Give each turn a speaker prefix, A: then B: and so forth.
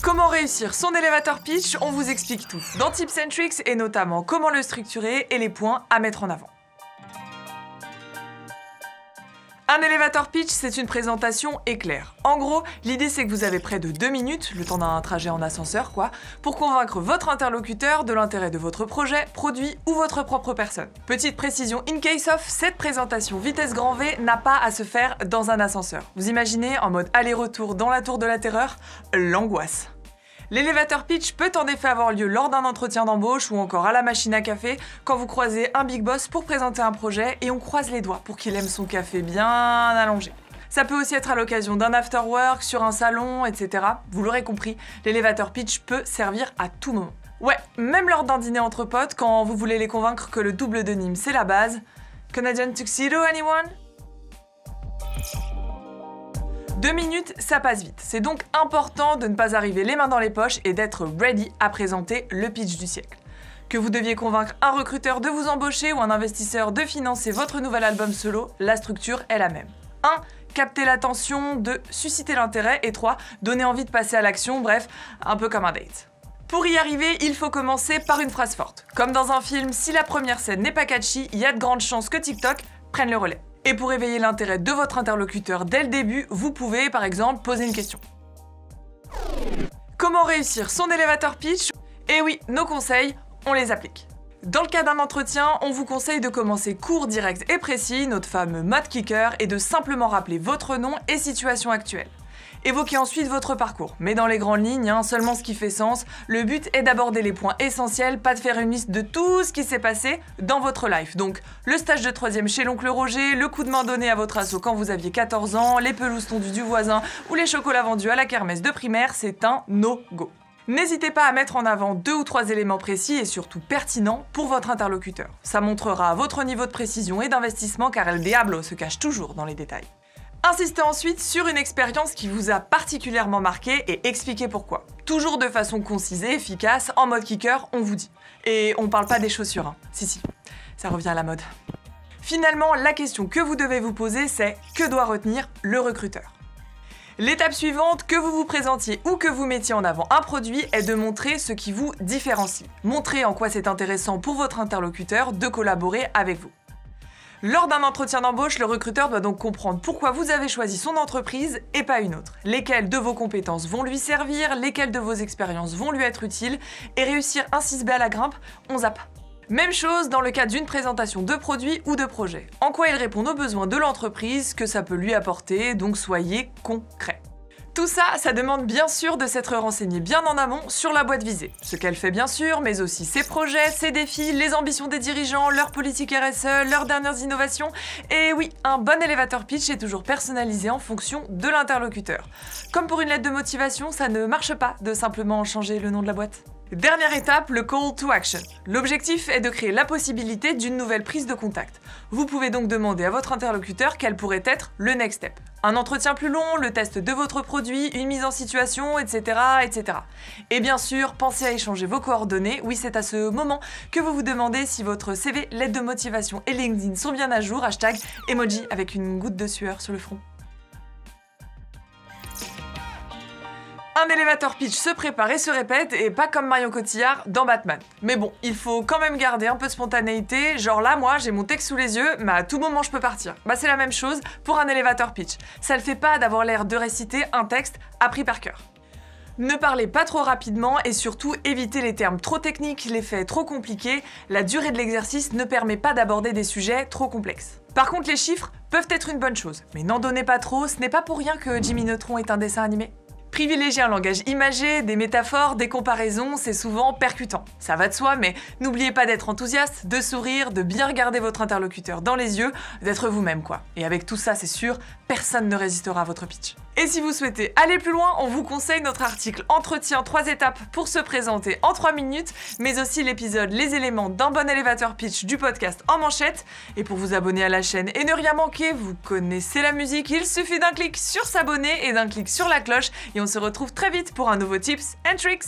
A: Comment réussir son elevator pitch? On vous explique tout dans Tips and Tricks et notamment comment le structurer et les points à mettre en avant. Un elevator pitch, c'est une présentation éclair. En gros, l'idée c'est que vous avez près de 2 minutes, le temps d'un trajet en ascenseur quoi, pour convaincre votre interlocuteur de l'intérêt de votre projet, produit ou votre propre personne. Petite précision in case of, cette présentation vitesse grand V n'a pas à se faire dans un ascenseur. Vous imaginez en mode aller-retour dans la tour de la terreur? L'angoisse. L'elevator pitch peut en effet avoir lieu lors d'un entretien d'embauche ou encore à la machine à café quand vous croisez un big boss pour présenter un projet et on croise les doigts pour qu'il aime son café bien allongé. Ça peut aussi être à l'occasion d'un after work, sur un salon, etc. Vous l'aurez compris, l'elevator pitch peut servir à tout moment. Ouais, même lors d'un dîner entre potes quand vous voulez les convaincre que le double de Nîmes c'est la base. Canadian tuxedo anyone? 2 minutes, ça passe vite. C'est donc important de ne pas arriver les mains dans les poches et d'être ready à présenter le pitch du siècle. Que vous deviez convaincre un recruteur de vous embaucher ou un investisseur de financer votre nouvel album solo, la structure est la même. 1. Capter l'attention, 2. Susciter l'intérêt et 3. Donner envie de passer à l'action, bref, un peu comme un date. Pour y arriver, il faut commencer par une phrase forte. Comme dans un film, si la première scène n'est pas catchy, il y a de grandes chances que TikTok prenne le relais. Et pour éveiller l'intérêt de votre interlocuteur dès le début, vous pouvez par exemple poser une question. Comment réussir son elevator pitch? Eh oui, nos conseils, on les applique. Dans le cas d'un entretien, on vous conseille de commencer court, direct et précis, notre fameux mode kicker, et de simplement rappeler votre nom et situation actuelle. Évoquez ensuite votre parcours, mais dans les grandes lignes, seulement ce qui fait sens. Le but est d'aborder les points essentiels, pas de faire une liste de tout ce qui s'est passé dans votre life. Donc, le stage de 3e chez l'oncle Roger, le coup de main donné à votre asso quand vous aviez 14 ans, les pelouses tondues du voisin ou les chocolats vendus à la kermesse de primaire, c'est un no-go. N'hésitez pas à mettre en avant 2 ou 3 éléments précis et surtout pertinents pour votre interlocuteur. Ça montrera votre niveau de précision et d'investissement car el diablo se cache toujours dans les détails. Insistez ensuite sur une expérience qui vous a particulièrement marqué et expliquez pourquoi. Toujours de façon concise et efficace, en mode kicker, on vous dit. Et on parle pas des chaussures, Si, ça revient à la mode. Finalement, la question que vous devez vous poser, c'est que doit retenir le recruteur? L'étape suivante, que vous vous présentiez ou que vous mettiez en avant un produit, est de montrer ce qui vous différencie. Montrez en quoi c'est intéressant pour votre interlocuteur de collaborer avec vous. Lors d'un entretien d'embauche, le recruteur doit donc comprendre pourquoi vous avez choisi son entreprise et pas une autre. Lesquelles de vos compétences vont lui servir, lesquelles de vos expériences vont lui être utiles, et réussir un 6B à la grimpe, on zappe. Même chose dans le cas d'une présentation de produit ou de projet. En quoi il répond aux besoins de l'entreprise, que ça peut lui apporter, donc soyez concret. Tout ça, ça demande bien sûr de s'être renseigné bien en amont sur la boîte visée. Ce qu'elle fait bien sûr, mais aussi ses projets, ses défis, les ambitions des dirigeants, leur politique RSE, leurs dernières innovations. Et oui, un bon elevator pitch est toujours personnalisé en fonction de l'interlocuteur. Comme pour une lettre de motivation, ça ne marche pas de simplement changer le nom de la boîte. Dernière étape, le call to action. L'objectif est de créer la possibilité d'une nouvelle prise de contact. Vous pouvez donc demander à votre interlocuteur quel pourrait être le next step. Un entretien plus long, le test de votre produit, une mise en situation, etc., etc. Et bien sûr, pensez à échanger vos coordonnées. Oui, c'est à ce moment que vous vous demandez si votre CV, lettre de motivation et LinkedIn sont bien à jour. Hashtag emoji avec une goutte de sueur sur le front. Un elevator pitch se prépare et se répète, et pas comme Marion Cotillard dans Batman. Mais bon, il faut quand même garder un peu de spontanéité, genre là, moi, j'ai mon texte sous les yeux, mais à tout moment, je peux partir. Bah c'est la même chose pour un elevator pitch. Ça le fait pas d'avoir l'air de réciter un texte appris par cœur. Ne parlez pas trop rapidement et surtout évitez les termes trop techniques, les faits trop compliqués. La durée de l'exercice ne permet pas d'aborder des sujets trop complexes. Par contre, les chiffres peuvent être une bonne chose, mais n'en donnez pas trop, ce n'est pas pour rien que Jimmy Neutron est un dessin animé. Privilégier un langage imagé, des métaphores, des comparaisons, c'est souvent percutant. Ça va de soi, mais n'oubliez pas d'être enthousiaste, de sourire, de bien regarder votre interlocuteur dans les yeux, d'être vous-même quoi. Et avec tout ça, c'est sûr, personne ne résistera à votre pitch. Et si vous souhaitez aller plus loin, on vous conseille notre article Entretien 3 étapes pour se présenter en 3 minutes, mais aussi l'épisode Les éléments d'un bon elevator pitch du podcast En Manchette. Et pour vous abonner à la chaîne et ne rien manquer, vous connaissez la musique, il suffit d'un clic sur s'abonner et d'un clic sur la cloche, et on se retrouve très vite pour un nouveau Tips and Tricks.